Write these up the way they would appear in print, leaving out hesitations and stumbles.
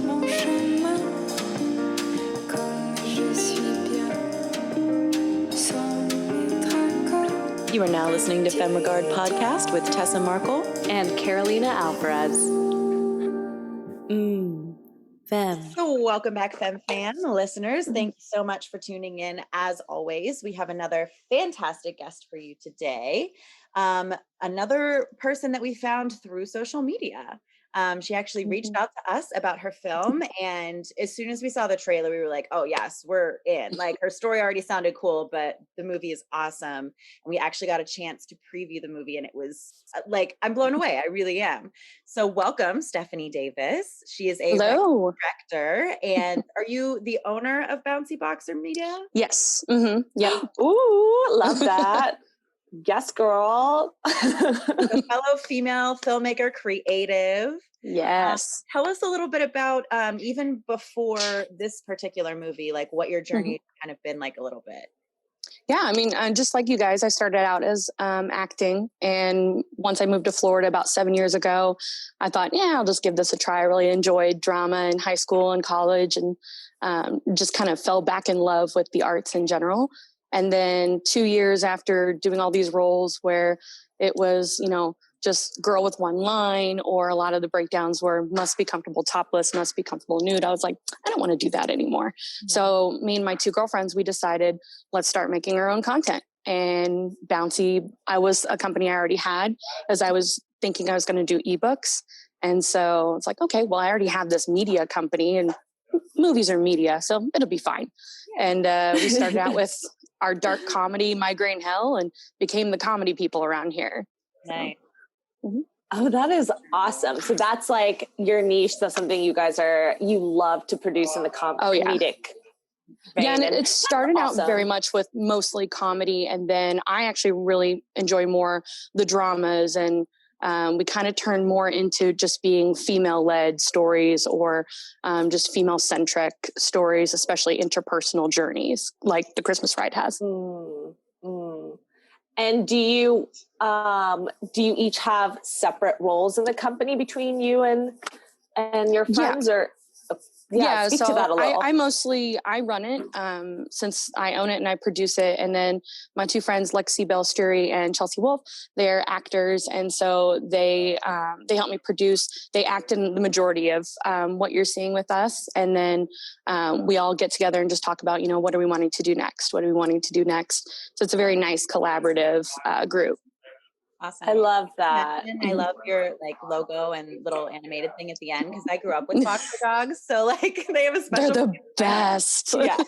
mon chemin, comme je suis bien, sans mes tracas. You are now listening to Femme Regard Podcast with Tessa Markle and Carolina Alvarez. Femme. So welcome back, Femme fan listeners. Thank you so much for tuning in. As always, we have another fantastic guest for you today. Another person that we found through social media. She actually reached out to us about her film, and as soon as we saw the trailer, we were like, oh yes, we're in. Like, her story already sounded cool, but the movie is awesome. And we actually got a chance to preview the movie, and it was like, I'm blown away. I really am. So welcome, Stefanie Davis. She is a director. And are you the owner of Bouncy Boxer Media? Yes. Mm-hmm. Yeah. Ooh, love that. Yes, girl. A fellow female filmmaker, creative. Yes. Tell us a little bit about, even before this particular movie, like what your journey kind of been like a little bit. Yeah, I mean, just like you guys, I started out as acting. And once I moved to Florida about 7 years ago, I thought, yeah, I'll just give this a try. I really enjoyed drama in high school and college, and just kind of fell back in love with the arts in general. And then 2 years after doing all these roles where it was, just girl with one line, or a lot of the breakdowns were must be comfortable topless, must be comfortable nude, I was like, I don't want to do that anymore. Mm-hmm. So me and my two girlfriends, we decided, let's start making our own content. And Bouncy, I was a company I already had, as I was thinking I was going to do ebooks. And so it's like, okay, well, I already have this media company, and movies are media, so it'll be fine. And we started out with our dark comedy, Migraine Hell, and became the comedy people around here. Nice. Mm-hmm. Oh, that is awesome. So that's like your niche. That's something you guys you love to produce in the comedic. Yeah, and it started out very much with mostly comedy. And then I actually really enjoy more the dramas, and we kind of turned more into just being female-led stories, or just female-centric stories, especially interpersonal journeys like The Christmas Ride has. And do you each have separate roles in the company between you and your friends? Yeah. Or speak to that a little. I run it since I own it and I produce it. And then my two friends, Lexi Bell-Sturry and Chelsea Wolf, they're actors. And so they help me produce. They act in the majority of what you're seeing with us. And then we all get together and just talk about, what are we wanting to do next? What are we wanting to do next? So it's a very nice collaborative group. Awesome. I love that. And I love your logo and little animated thing at the end, because I grew up with boxer dogs, so they have a special. They're the best. Yeah.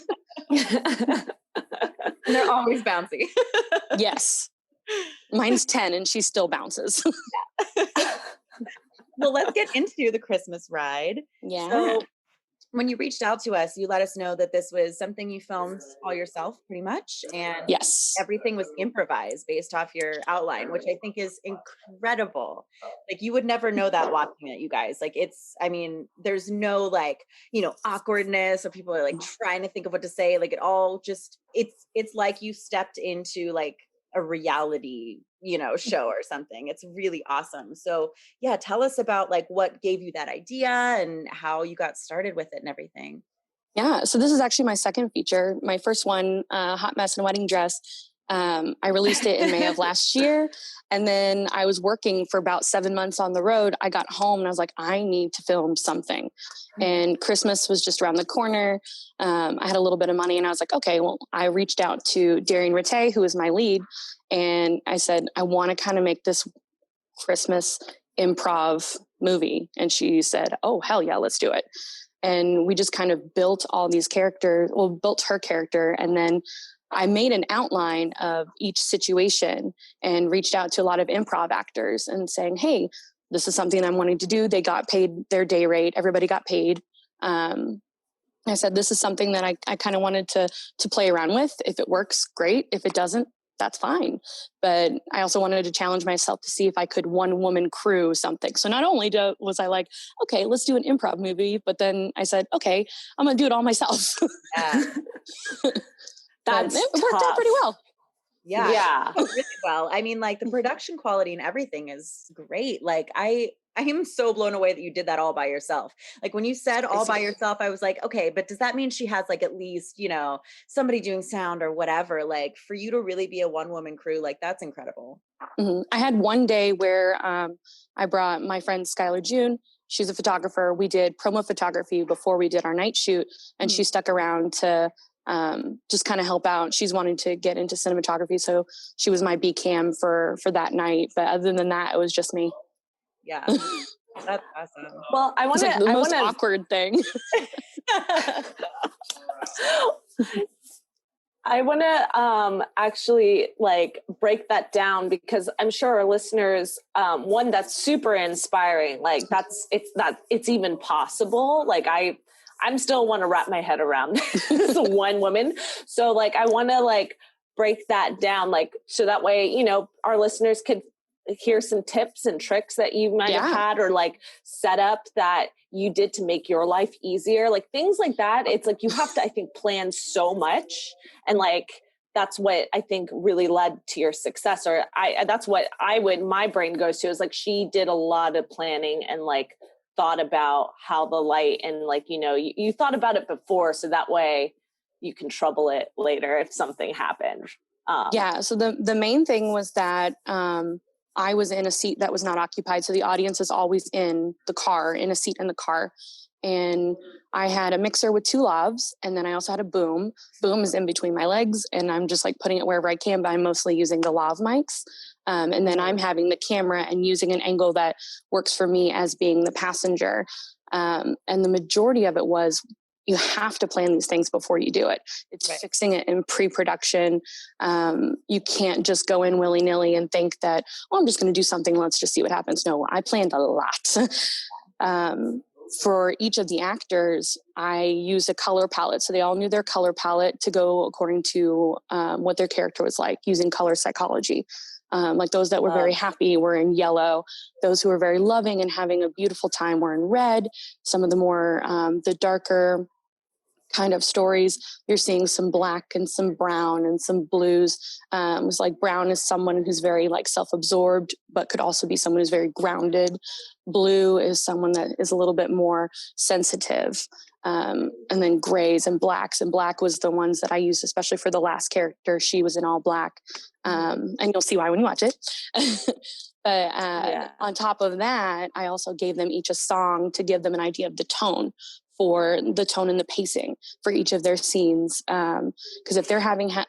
And they're always bouncy. Yes. Mine's 10 and she still bounces. Well, let's get into The Christmas Ride. Yeah. So when you reached out to us, you let us know that this was something you filmed all yourself pretty much. And yes, everything was improvised based off your outline, which I think is incredible. Like, you would never know that watching it, you guys. There's no awkwardness, or people are trying to think of what to say. It all just, it's like you stepped into a reality, show or something. It's really awesome. So yeah, tell us about what gave you that idea and how you got started with it and everything. Yeah. So this is actually my second feature. My first one, Hot Mess in a Wedding Dress. I released it in May of last year. And then I was working for about 7 months on the road. I got home and I was like, I need to film something. And Christmas was just around the corner. I had a little bit of money and I was like, okay, well, I reached out to Darian Rattay, who is my lead. And I said, I want to kind of make this Christmas improv movie. And she said, oh, hell yeah, let's do it. And we just kind of built all these characters, built her character. And then I made an outline of each situation and reached out to a lot of improv actors and saying, hey, this is something I'm wanting to do. They got paid their day rate. Everybody got paid. I said, this is something that I kind of wanted to play around with. If it works, great. If it doesn't, that's fine. But I also wanted to challenge myself to see if I could one woman crew something. So not only was I like, okay, let's do an improv movie, but then I said, okay, I'm going to do it all myself. Yeah. That's it worked out pretty well. Yeah. Really well. I mean, like the production quality and everything is great. Like I am so blown away that you did that all by yourself. Like when you said all by yourself, I was like, okay, but does that mean she has like at least, somebody doing sound or whatever? Like for you to really be a one woman crew, like that's incredible. Mm-hmm. I had one day where I brought my friend Skylar June. She's a photographer. We did promo photography before we did our night shoot, and she stuck around to just kind of help out. She's wanting to get into cinematography, so she was my B cam for that night. But other than that, it was just me. Yeah, that's awesome. Well, I want to. Like the most awkward thing. I want to actually like break that down because I'm sure our listeners, one that's super inspiring. Like it's even possible. Like I'm still want to wrap my head around this one woman. So like, I want to like break that down, like, so that way, our listeners could hear some tips and tricks that you might have had, or like set up that you did to make your life easier, like things like that. It's like, you have to, I think, plan so much. And like, that's what I think really led to your success. Or that's what my brain goes to, is like, she did a lot of planning and like thought about how the light and like, you thought about it before. So that way you can trouble it later if something happened. So the main thing was that, I was in a seat that was not occupied. So the audience is always in a seat in the car. And I had a mixer with 2 lavs, and then I also had a boom. Boom is in between my legs, and I'm just like putting it wherever I can, but I'm mostly using the lav mics. And then I'm having the camera and using an angle that works for me as being the passenger. And the majority of it was, you have to plan these things before you do it. It's fixing it in pre-production. You can't just go in willy-nilly and think that, I'm just going to do something. Let's just see what happens. No, I planned a lot. For each of the actors, I used a color palette. So they all knew their color palette to go according to what their character was like, using color psychology. Like those that were very happy were in yellow. Those who were very loving and having a beautiful time were in red. Some of the more, the darker kind of stories, you're seeing some black and some brown and some blues. It was like brown is someone who's very like self-absorbed, but could also be someone who's very grounded. Blue is someone that is a little bit more sensitive. And then grays and blacks. And black was the ones that I used, especially for the last character. She was in all black. And you'll see why when you watch it. But on top of that, I also gave them each a song to give them an idea of the tone, for the tone and the pacing for each of their scenes. Because if they're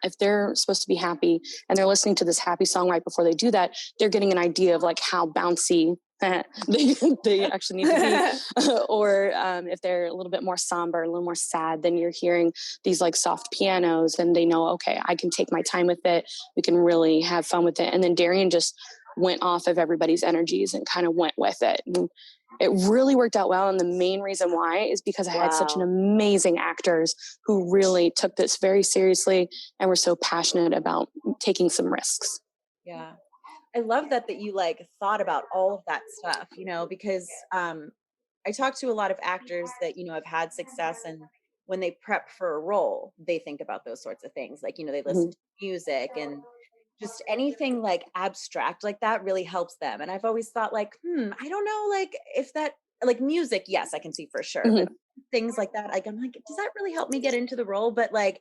if they're supposed to be happy and they're listening to this happy song right before they do that, they're getting an idea of like how bouncy they actually need to be. Or if they're a little bit more somber, a little more sad, then you're hearing these like soft pianos, and they know, okay, I can take my time with it. We can really have fun with it. And then Darian just went off of everybody's energies and kind of went with it. And it really worked out well. And the main reason why is because I had such an amazing actors who really took this very seriously and were so passionate about taking some risks. Yeah. I love that you like thought about all of that stuff, because I talk to a lot of actors that, have had success, and when they prep for a role, they think about those sorts of things. Like, they listen to music and just anything like abstract like that really helps them. And I've always thought like, I don't know, like if that, like music, yes, I can see for sure. But things like that, like I'm like, does that really help me get into the role? But like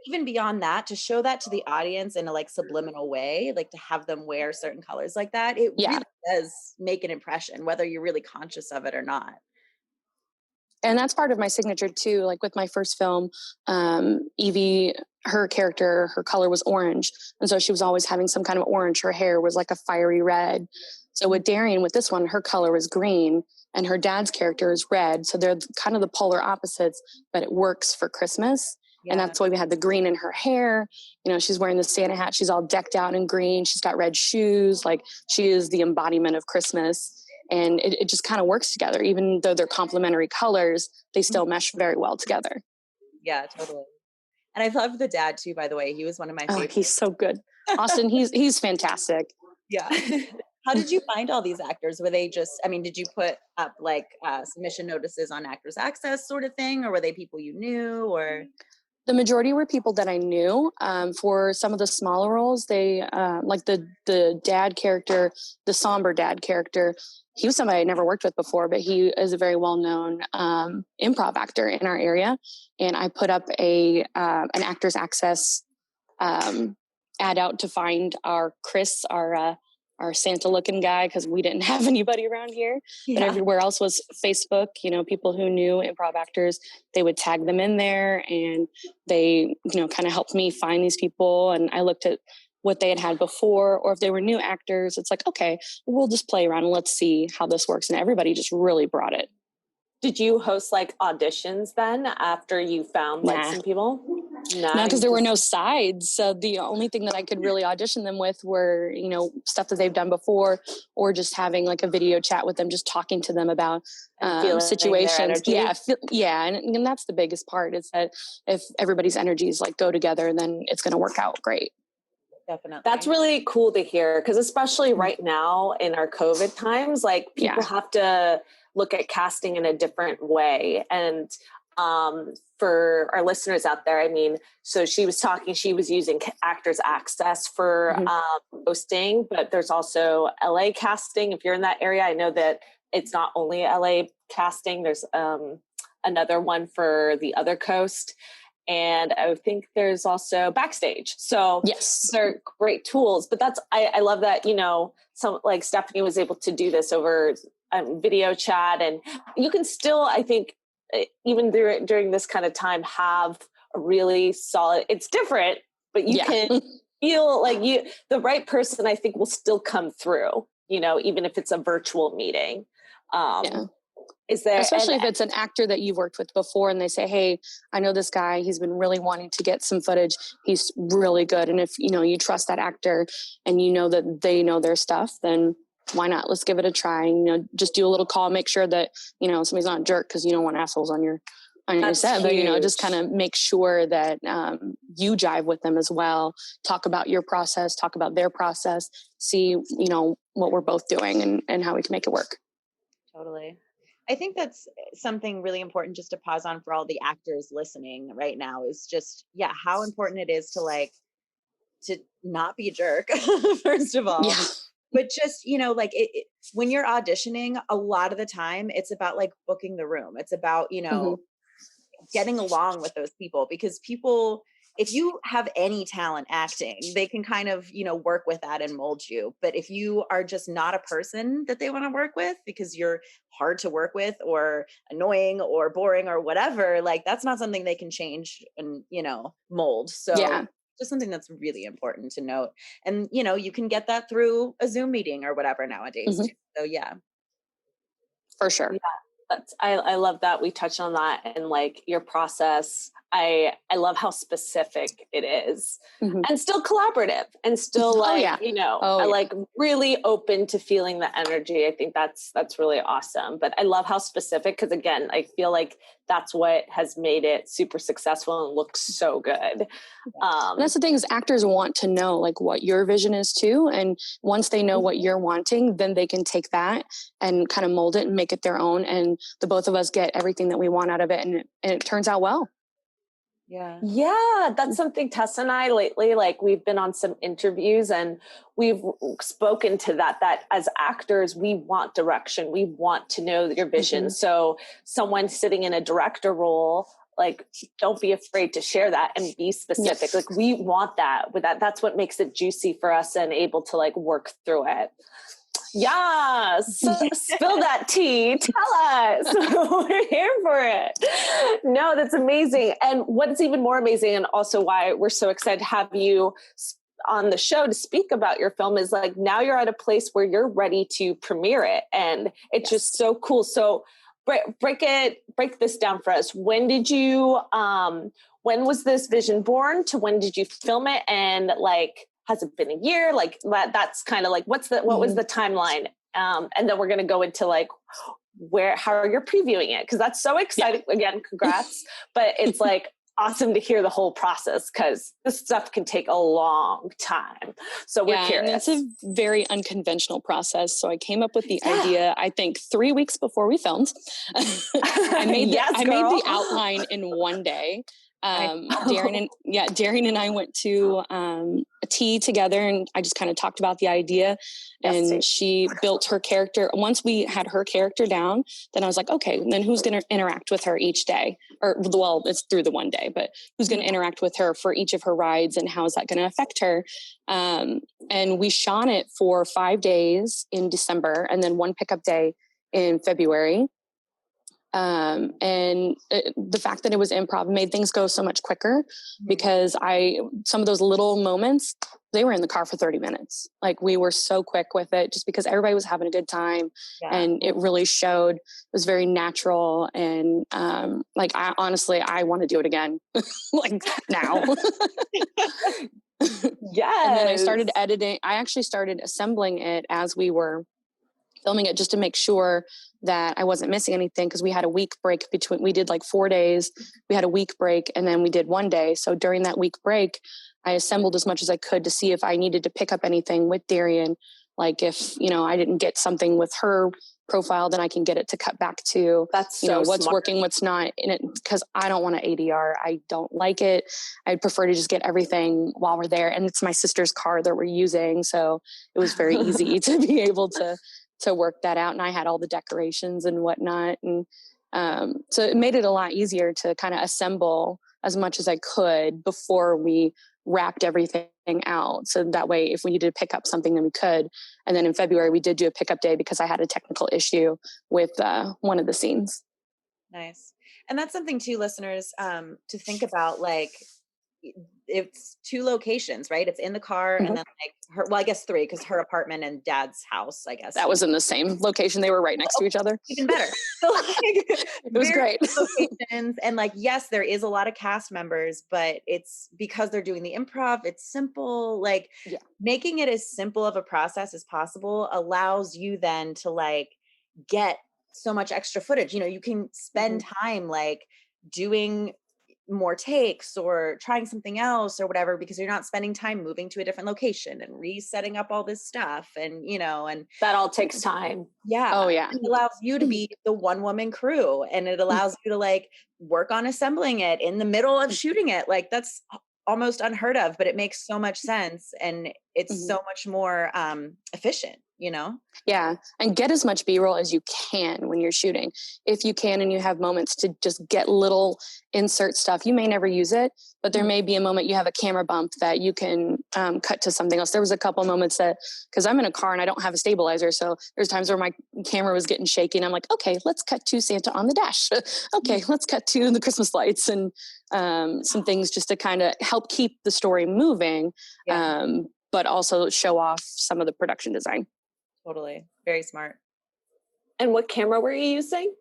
even beyond that, to show that to the audience in a like subliminal way, like to have them wear certain colors like that, it really does make an impression, whether you're really conscious of it or not. And that's part of my signature too. Like with my first film, Evie, her character, her color was orange. And so she was always having some kind of orange. Her hair was like a fiery red. So with Darian, with this one, her color was green and her dad's character is red. So they're kind of the polar opposites, but it works for Christmas. Yeah. And that's why we had the green in her hair. She's wearing the Santa hat. She's all decked out in green. She's got red shoes. Like she is the embodiment of Christmas. And it just kind of works together. Even though they're complementary colors, they still mesh very well together. Yeah, totally. And I love the dad too, by the way. He was one of my favorites. He's so good. Austin, he's fantastic. Yeah. How did you find all these actors? Were they just, did you put up like submission notices on Actors Access sort of thing? Or were they people you knew or? The majority were people that I knew. For some of the smaller roles, they like the dad character, the somber dad character. He was somebody I never worked with before, but he is a very well-known improv actor in our area. And I put up an Actors Access ad out to find our Chris, our Santa-looking guy, because we didn't have anybody around here. Yeah. But everywhere else was Facebook. You know, people who knew improv actors, they would tag them in there, and they, you know, kind of helped me find these people. And I looked at what they had before, or if they were new actors, it's like, okay, we'll just play around and let's see how this works. And everybody just really brought it. Did you host like auditions then after you found like some people? No, because there were no sides. So the only thing that I could really audition them with were, you know, stuff that they've done before, or just having like a video chat with them, just talking to them about situations. Yeah. And that's the biggest part, is that if everybody's energies like go together, then it's going to work out great. Definitely. That's really cool to hear, because especially right now in our COVID times, like people have to look at casting in a different way. And for our listeners out there, I mean, so she was using Actors Access for hosting, but there's also LA casting. If you're in that area, I know that it's not only LA casting, there's another one for the other coast. And I think there's also Backstage. So yes, they're great tools, but I love that, you know, some like Stefanie was able to do this over video chat, and you can still, I think, even during this kind of time, have a really solid, it's different, but you can feel like the right person, I think, will still come through, you know, even if it's a virtual meeting. Is there, especially if it's an actor that you've worked with before and they say, hey, I know this guy, he's been really wanting to get some footage. He's really good. And if, you know, you trust that actor and you know that they know their stuff, then why not? Let's give it a try. And, you know, just do a little call, make sure that, you know, somebody's not a jerk, because you don't want assholes on your set, but, you know, just kind of make sure that you jive with them as well. Talk about your process, talk about their process, see, you know, what we're both doing and how we can make it work. Totally. I think that's something really important just to pause on for all the actors listening right now, is just, how important it is to not be a jerk, first of all. Yeah. But just, you know, like when you're auditioning, a lot of the time it's about like booking the room. It's about, you know, getting along with those people, because people, if you have any talent acting, they can kind of, you know, work with that and mold you. But if you are just not a person that they want to work with because you're hard to work with or annoying or boring or whatever, like that's not something they can change and, you know, mold. So just something that's really important to note. And, you know, you can get that through a Zoom meeting or whatever nowadays. Too. So for sure. Yeah, I love that we touched on that, and like your process. I love how specific it is, and still collaborative, and still like, you know, like really open to feeling the energy. I think that's really awesome. But I love how specific, because again, I feel like that's what has made it super successful and looks so good. That's the thing, is actors want to know like what your vision is too. And once they know what you're wanting, then they can take that and kind of mold it and make it their own. And the both of us get everything that we want out of it. And it turns out well. Yeah, that's something Tessa and I lately, like we've been on some interviews and we've spoken to that as actors, we want direction. We want to know your vision. So someone sitting in a director role, like, don't be afraid to share that and be specific. Like we want that with that. That's what makes it juicy for us and able to like work through it. Yes. So spill that tea. Tell us. We're here for it. No, that's amazing. And what's even more amazing, and also why we're so excited to have you on the show to speak about your film, is like now you're at a place where you're ready to premiere it. And it's just so cool. So break this down for us. When did you, when was this vision born to when did you film it? And like, has it been a year? Like that's kind of like, what was the timeline? And then we're going to go into like how you're previewing it. Cause that's so exciting. Again, congrats, but it's like awesome to hear the whole process, because this stuff can take a long time. So we're curious. And it's a very unconventional process. So I came up with the idea, I think 3 weeks before we filmed. I made the outline in one day. Darian and I went to a tea together, and I just kind of talked about the idea, and she built her character. Once we had her character down, then I was like, okay, then who's going to interact with her each day? Or, well, it's through the one day, but who's going to interact with her for each of her rides, and how is that going to affect her? And we shot it for 5 days in December, and then one pickup day in February. The fact that it was improv made things go so much quicker, because some of those little moments, they were in the car for 30 minutes. Like, we were so quick with it just because everybody was having a good time, and it really showed. It was very natural. And, I honestly want to do it again, like now. Yeah. And then I started editing. I actually started assembling it as we were filming it, just to make sure that I wasn't missing anything, because we had a week break between. We did like 4 days. We had a week break, and then we did 1 day. So during that week break, I assembled as much as I could to see if I needed to pick up anything with Darian. Like, if, I didn't get something with her profile, then I can get it to cut back to, that's so what's smart. working, what's not in it. Because I don't want to ADR. I don't like it. I'd prefer to just get everything while we're there. And it's my sister's car that we're using. So it was very easy to be able to work that out. And I had all the decorations and whatnot. And so it made it a lot easier to kind of assemble as much as I could before we wrapped everything out. So that way, if we needed to pick up something, then we could. And then in February, we did do a pickup day because I had a technical issue with one of the scenes. Nice. And that's something too, listeners, to think about. Like, it's 2 locations, right? It's in the car, and then I guess 3, because her apartment and Dad's house, I guess. That was in the same location. They were right next to each other. Even better. So, it was great. Locations, and yes, there is a lot of cast members, but it's because they're doing the improv. It's simple. Making it as simple of a process as possible allows you then to get so much extra footage. You can spend time doing more takes or trying something else or whatever, because you're not spending time moving to a different location and resetting up all this stuff, and and that all takes time. It allows you to be the one-woman crew, and it allows you to work on assembling it in the middle of shooting it. That's almost unheard of, but it makes so much sense, and it's so much more efficient. Yeah. And get as much B-roll as you can when you're shooting. If you can, and you have moments to just get little insert stuff, you may never use it, but there may be a moment you have a camera bump that you can cut to something else. There was a couple moments that, because I'm in a car and I don't have a stabilizer, so there's times where my camera was getting shaky, and I'm like, okay, let's cut to Santa on the dash. Okay, let's cut to the Christmas lights, and some things just to kind of help keep the story moving, but also show off some of the production design. Totally. Very smart. And what camera were you using?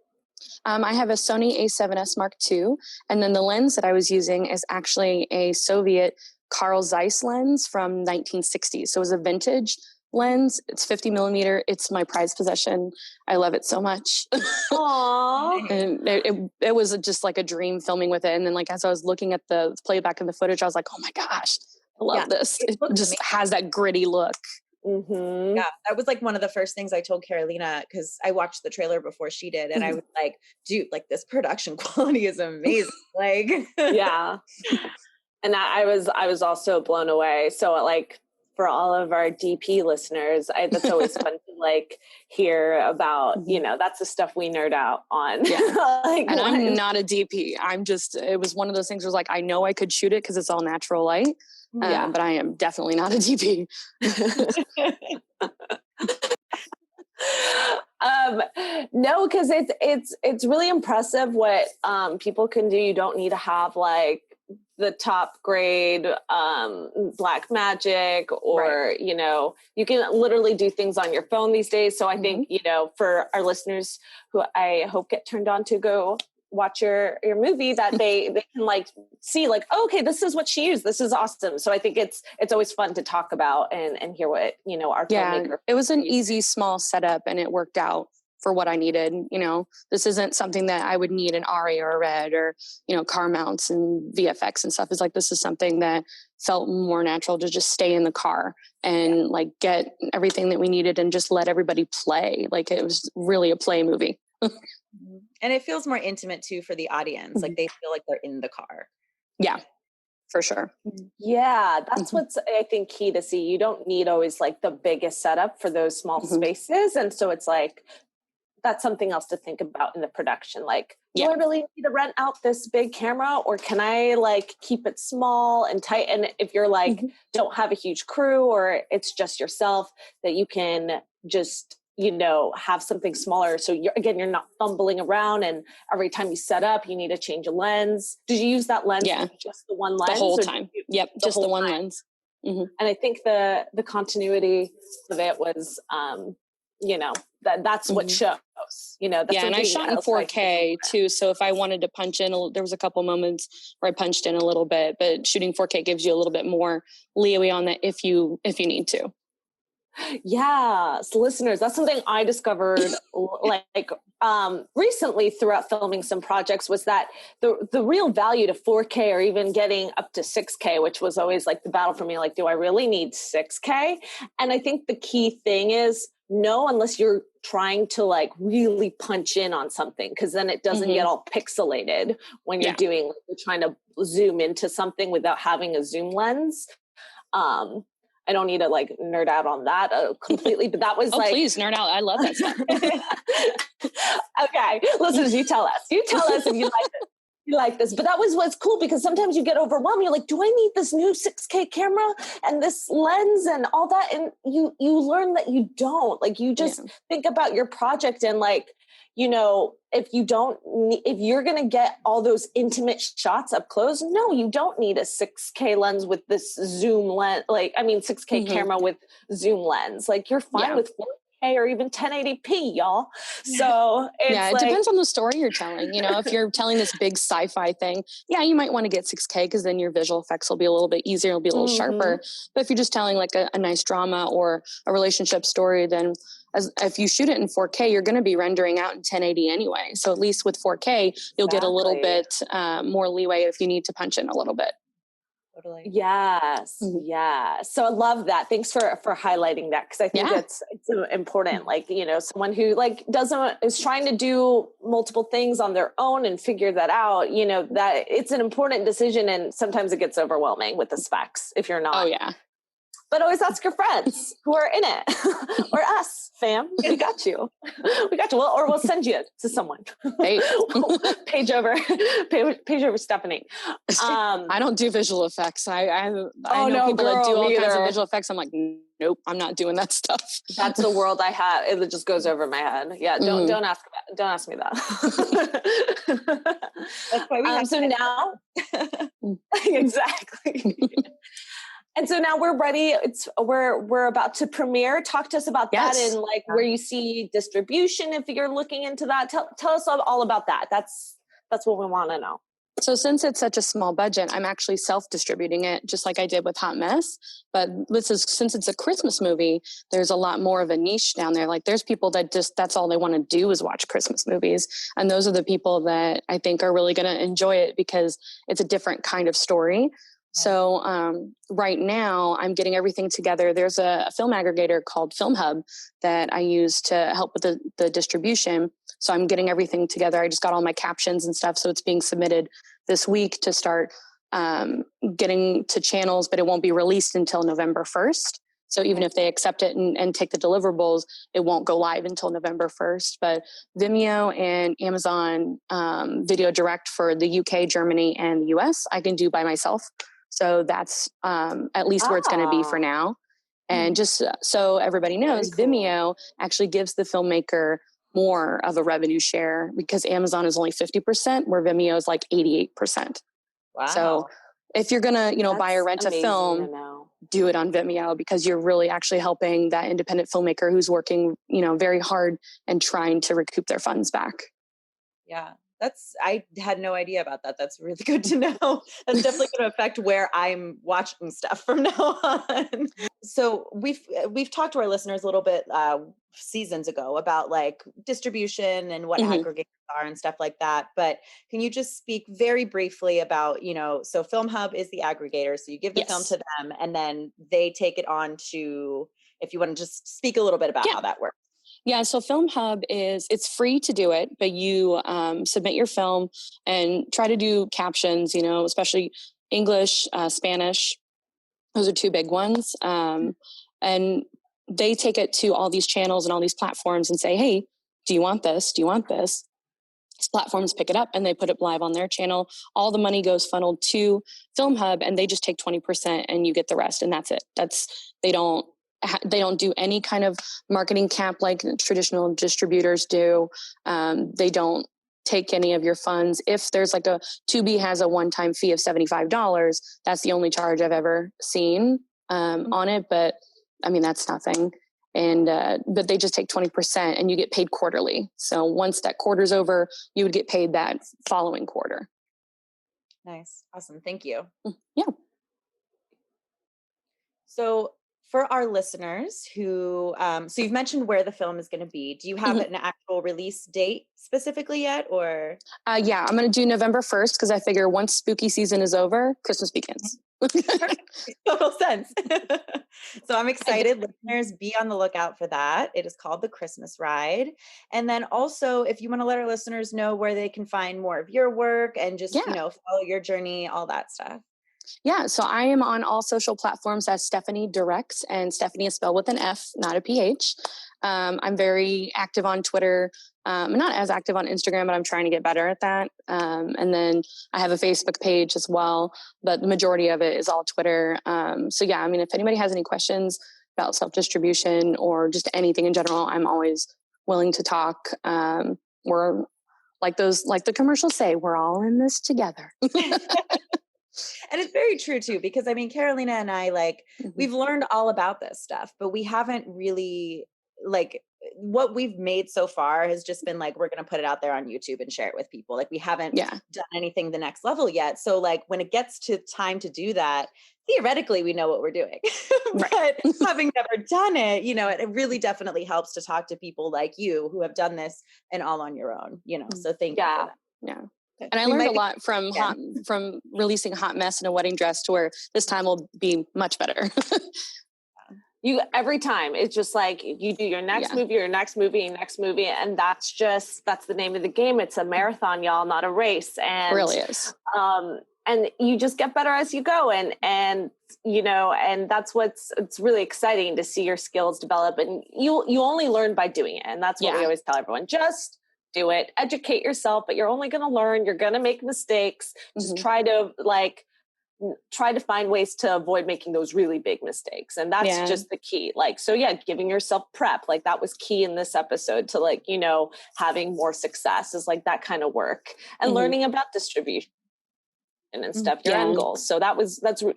I have a Sony A7S Mark II. And then the lens that I was using is actually a Soviet Carl Zeiss lens from 1960s. So it was a vintage lens. It's 50 millimeter. It's my prized possession. I love it so much. Aww. And it was just like a dream filming with it. And then as I was looking at the playback and the footage, I was like, oh my gosh, I love this. It just has that gritty look. Mm-hmm. Yeah, that was one of the first things I told Carolina, because I watched the trailer before she did, and I was like, dude, this production quality is amazing. Yeah. And I was also blown away. So for all of our DP listeners, that's always fun to hear about, that's the stuff we nerd out on. Yeah. And I'm not a DP. It was one of those things where I know I could shoot it because it's all natural light. But I am definitely not a DP. No, because it's really impressive what people can do. You don't need to have the top grade black magic, or you can literally do things on your phone these days. So I think for our listeners who I hope get turned on to go watch your movie, that they can see oh, okay, this is what she used, this is awesome. So I think it's always fun to talk about and hear what our filmmaker. It was an easy small setup, and it worked out for what I needed. This isn't something that I would need an ARRI or a RED or car mounts and VFX and stuff. It's this is something that felt more natural to just stay in the car and get everything that we needed and just let everybody play. It was really a play movie. And it feels more intimate too for the audience. They feel like they're in the car. Yeah, for sure. Yeah, that's what's, I think, key to see. You don't need always like the biggest setup for those small spaces. And so it's like, that's something else to think about in the production. Like, do I really need to rent out this big camera, or can I like keep it small and tight? And if you're like, don't have a huge crew, or it's just yourself, that you can just, you know, have something smaller. So you're not fumbling around, and every time you set up, you need to change a lens. Did you use that lens? Yeah. Just the one lens? The whole time. Yep. Just the one time? lens. And I think the continuity of it was, you know, that's what shows, you know. That's and I shot in 4K too. So if I wanted to punch in, there was a couple moments where I punched in a little bit, but shooting 4K gives you a little bit more leeway on that if you need to. Yeah. So listeners, that's something I discovered like recently throughout filming some projects, was that the real value to 4K, or even getting up to 6K, which was always like the battle for me. Like, do I really need 6K? And I think the key thing is, no, unless you're trying to like really punch in on something, because then it doesn't get all pixelated when you're you're trying to zoom into something without having a zoom lens. I don't need to like nerd out on that completely, but that was please nerd out. I love that stuff. Okay, listeners, you tell us if you like it. You like this, but that was what's cool, because sometimes you get overwhelmed. You're like, do I need this new 6K camera and this lens and all that? And you learn that you don't. Like, you just think about your project, and like, you know, if you're going to get all those intimate shots up close, no, you don't need a 6K lens with this zoom lens. 6K camera with zoom lens. Like, you're fine with 4K or even 1080p, y'all. So it depends on the story you're telling. You know, if you're telling this big sci-fi thing, you might want to get 6K, because then your visual effects will be a little bit easier. It'll be a little sharper. But if you're just telling like a nice drama or a relationship story, then if you shoot it in 4K, you're going to be rendering out in 1080 anyway. So at least with 4K, you'll get a little bit more leeway if you need to punch in a little bit. Totally. Yes. Yeah. So I love that. Thanks for highlighting that. Cause I think it's important. Like, you know, someone who like is trying to do multiple things on their own and figure that out, you know, that it's an important decision. And sometimes it gets overwhelming with the specs if you're not. Oh yeah. But always ask your friends who are in it, or us, fam. We got you. We got you. Well, or we'll send you to someone. Hey. Page over Stefanie. I don't do visual effects. I know people that do all kinds of visual effects. I'm like, nope, I'm not doing that stuff. That's the world I have. It just goes over my head. Yeah, don't ask me that. That's why we have so now, exactly. And so now we're ready. We're about to premiere. Talk to us about that, and like where you see distribution, if you're looking into that. Tell us all about that. That's what we want to know. So since it's such a small budget, I'm actually self-distributing it, just like I did with Hot Mess. But since it's a Christmas movie, there's a lot more of a niche down there. Like, there's people that that's all they want to do is watch Christmas movies. And those are the people that I think are really going to enjoy it, because it's a different kind of story. So right now I'm getting everything together. There's a film aggregator called Film Hub that I use to help with the distribution. So I'm getting everything together. I just got all my captions and stuff. So it's being submitted this week to start getting to channels, but it won't be released until November 1st. So even if they accept it and take the deliverables, it won't go live until November 1st. But Vimeo and Amazon Video Direct for the UK, Germany, and the US, I can do by myself. So that's at least where it's going to be for now. And just so everybody knows, Vimeo actually gives the filmmaker more of a revenue share, because Amazon is only 50%, where Vimeo is like 88%. Wow. So if you're going to, buy or rent a film, do it on Vimeo, because you're really actually helping that independent filmmaker who's working, very hard and trying to recoup their funds back. Yeah. I had no idea about that. That's really good to know. That's definitely going to affect where I'm watching stuff from now on. So we've talked to our listeners a little bit seasons ago about like distribution and what aggregators are and stuff like that. But can you just speak very briefly about, so Film Hub is the aggregator. So you give the film to them, and then they take it on to, if you want to just speak a little bit about how that works. Yeah, so Film Hub it's free to do it, but you submit your film and try to do captions, especially English, Spanish. Those are two big ones. And they take it to all these channels and all these platforms and say, hey, do you want this? Do you want this? These platforms pick it up and they put it live on their channel. All the money goes funneled to Film Hub and they just take 20% and you get the rest. And that's it. They don't do any kind of marketing cap like traditional distributors do. They don't take any of your funds. If there's like Tubi has a one-time fee of $75, that's the only charge I've ever seen on it. But I mean, that's nothing. And, but they just take 20% and you get paid quarterly. So once that quarter's over, you would get paid that following quarter. Nice. Awesome. Thank you. Yeah. So for our listeners who, so you've mentioned where the film is going to be. Do you have an actual release date specifically yet, or? Yeah, I'm going to do November 1st because I figure once spooky season is over, Christmas begins. Total sense. So I'm excited. Listeners, be on the lookout for that. It is called The Christmas Ride. And then also, if you want to let our listeners know where they can find more of your work and just, follow your journey, all that stuff. Yeah, so I am on all social platforms as Stefanie Directs, and Stefanie is spelled with an F, not a PH. I'm very active on Twitter. I'm not as active on Instagram, but I'm trying to get better at that. And then I have a Facebook page as well, but the majority of it is all Twitter. So yeah, I mean, if anybody has any questions about self-distribution or just anything in general, I'm always willing to talk. We're like the commercials say, we're all in this together. And it's very true too, because I mean, Carolina and I, we've learned all about this stuff, but we haven't really what we've made so far has just been we're going to put it out there on YouTube and share it with people. We haven't done anything the next level yet. So when it gets to time to do that, theoretically, we know what we're doing, but having never done it, it really definitely helps to talk to people like you who have done this and all on your own, so thank you for that. Yeah. And I learned a lot from releasing Hot Mess in a Wedding Dress to where this time will be much better. Every time it's just you do your next movie, your next movie, your next movie. And that's the name of the game. It's a marathon, y'all, not a race. And it really is. And you just get better as you go. And that's it's really exciting to see your skills develop, and you only learn by doing it. And that's what we always tell everyone. Just do it, educate yourself, but you're only going to learn, you're going to make mistakes. Just try to find ways to avoid making those really big mistakes. And that's just the key. Giving yourself prep, that was key in this episode to having more success is that kind of work, and learning about distribution and stuff, your end goals. So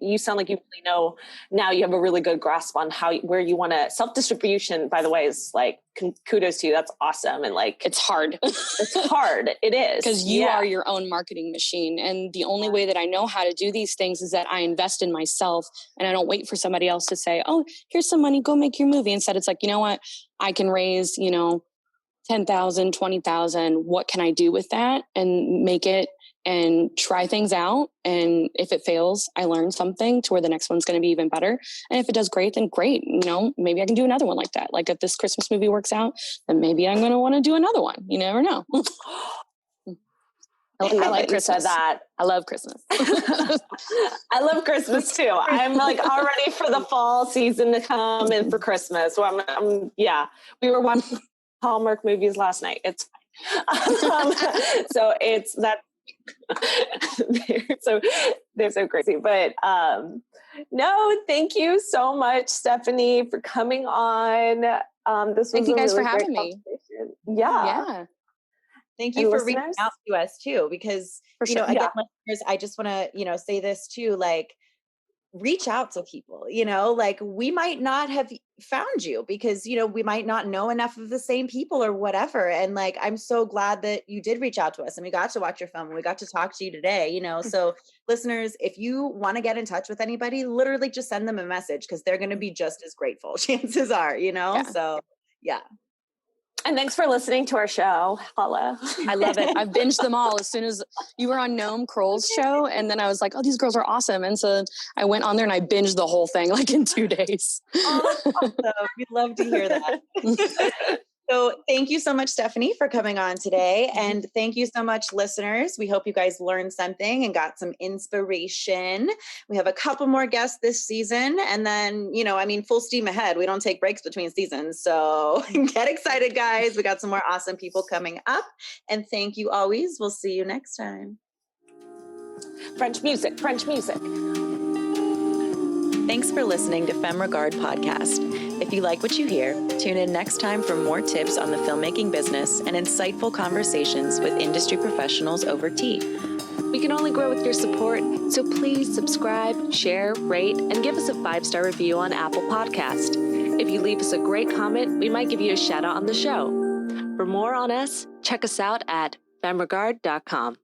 you sound like you really know now. You have a really good grasp on where you want to. Self-distribution, by the way, is kudos to you. That's awesome. And it's hard. It's hard. It is. Because you are your own marketing machine. And the only way that I know how to do these things is that I invest in myself, and I don't wait for somebody else to say, oh, here's some money, go make your movie. Instead, it's you know what? I can raise, 10,000, 20,000. What can I do with that and make it and try things out? And if it fails, I learn something to where the next one's going to be even better. And if it does great, then great. Maybe I can do another one like that. If this Christmas movie works out, then maybe I'm going to want to do another one. You never know. I like Christmas. That. I love Christmas. I love Christmas too. I'm already for the fall season to come and for Christmas. So we were watching Hallmark movies last night. It's fine. So it's that. they're so crazy, but no, thank you so much, Stefanie, for coming on. This was thank you guys really for having me. Yeah. Thank you for reaching out to us too, because again, listeners, I just want to say this too, reach out to people, we might not have found you because, we might not know enough of the same people or whatever. And I'm so glad that you did reach out to us and we got to watch your film and we got to talk to you today, so listeners, if you want to get in touch with anybody, literally just send them a message because they're going to be just as grateful. Chances are, so yeah. And thanks for listening to our show. Holla. I love it. I've binged them all as soon as you were on Noam Kroll's show. And then I was like, oh, these girls are awesome. And so I went on there and I binged the whole thing in 2 days. Oh, that's awesome. We'd love to hear that. So thank you so much, Stefanie, for coming on today. And thank you so much, listeners. We hope you guys learned something and got some inspiration. We have a couple more guests this season. And then, full steam ahead. We don't take breaks between seasons. So get excited, guys. We got some more awesome people coming up. And thank you always. We'll see you next time. French music, French music. Thanks for listening to Femme Regard Podcast. If you like what you hear, tune in next time for more tips on the filmmaking business and insightful conversations with industry professionals over tea. We can only grow with your support, so please subscribe, share, rate, and give us a 5-star review on Apple Podcast. If you leave us a great comment, we might give you a shout out on the show. For more on us, check us out at femregard.com.